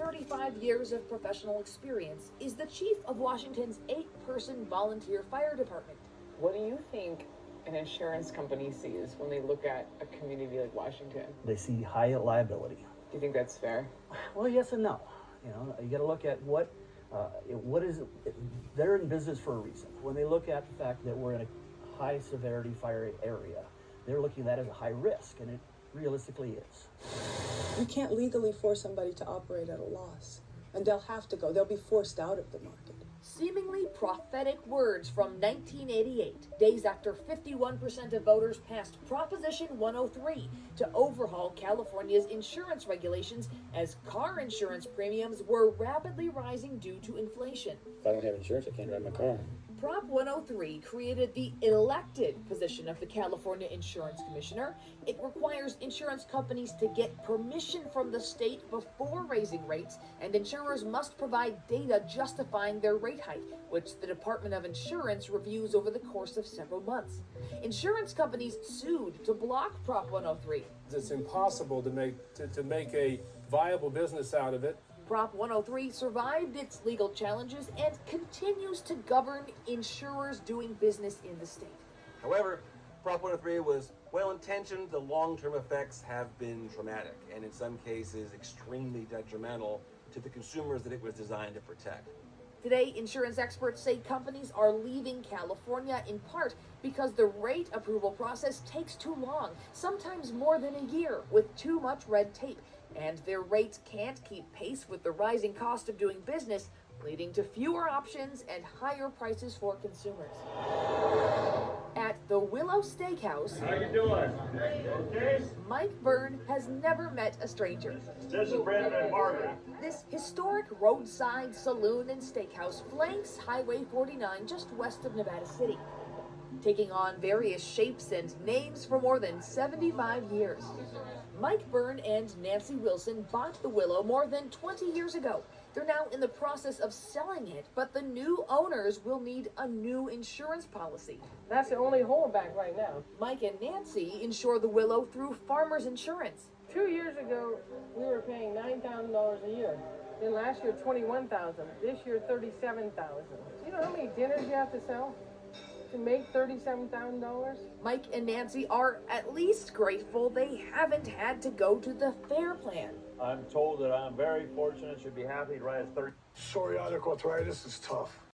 35 years of professional experience, is the chief of Washington's 8-person volunteer fire department. What do you think an insurance company sees when they look at a community like Washington? They see high liability. Do you think that's fair? Well, yes and no. You know, you got to look at what is. They're in business for a reason. When they look at the fact that we're in a high severity fire area, they're looking at that as a high risk, and it realistically is. You can't legally force somebody to operate at a loss, and they'll have to go. They'll be forced out of the market. Seemingly prophetic words from 1988, days after 51% of voters passed Proposition 103 to overhaul California's insurance regulations as car insurance premiums were rapidly rising due to inflation. If I don't have insurance, I can't drive my car. Prop 103 created the elected position of the California Insurance Commissioner. It requires insurance companies to get permission from the state before raising rates, and insurers must provide data justifying their rate hike, which the Department of Insurance reviews over the course of several months. Insurance companies sued to block Prop 103. It's impossible to make a viable business out of it. Prop 103 survived its legal challenges and continues to govern insurers doing business in the state. However, Prop 103 was well-intentioned. The long-term effects have been traumatic and in some cases extremely detrimental to the consumers that it was designed to protect. Today, insurance experts say companies are leaving California in part because the rate approval process takes too long, sometimes more than a year, with too much red tape. And their rates can't keep pace with the rising cost of doing business, leading to fewer options and higher prices for consumers. At the Willow Steakhouse, how you doing? Okay? Mike Byrne has never met a stranger. This is Brandon and Margaret. This historic roadside saloon and steakhouse flanks Highway 49 just west of Nevada City, taking on various shapes and names for more than 75 years. Mike Byrne and Nancy Wilson bought the Willow more than 20 years ago. They're now in the process of selling it, but the new owners will need a new insurance policy. That's the only holdback right now. Mike and Nancy insure the Willow through Farmers Insurance. 2 years ago, we were paying $9,000 a year. Then last year, $21,000. This year, $37,000. You know how many dinners you have to sell to make $37,000? Mike and Nancy are at least grateful they haven't had to go to the FAIR plan. I'm told that I'm very fortunate, should be happy to ride a Psoriatic arthritis is tough.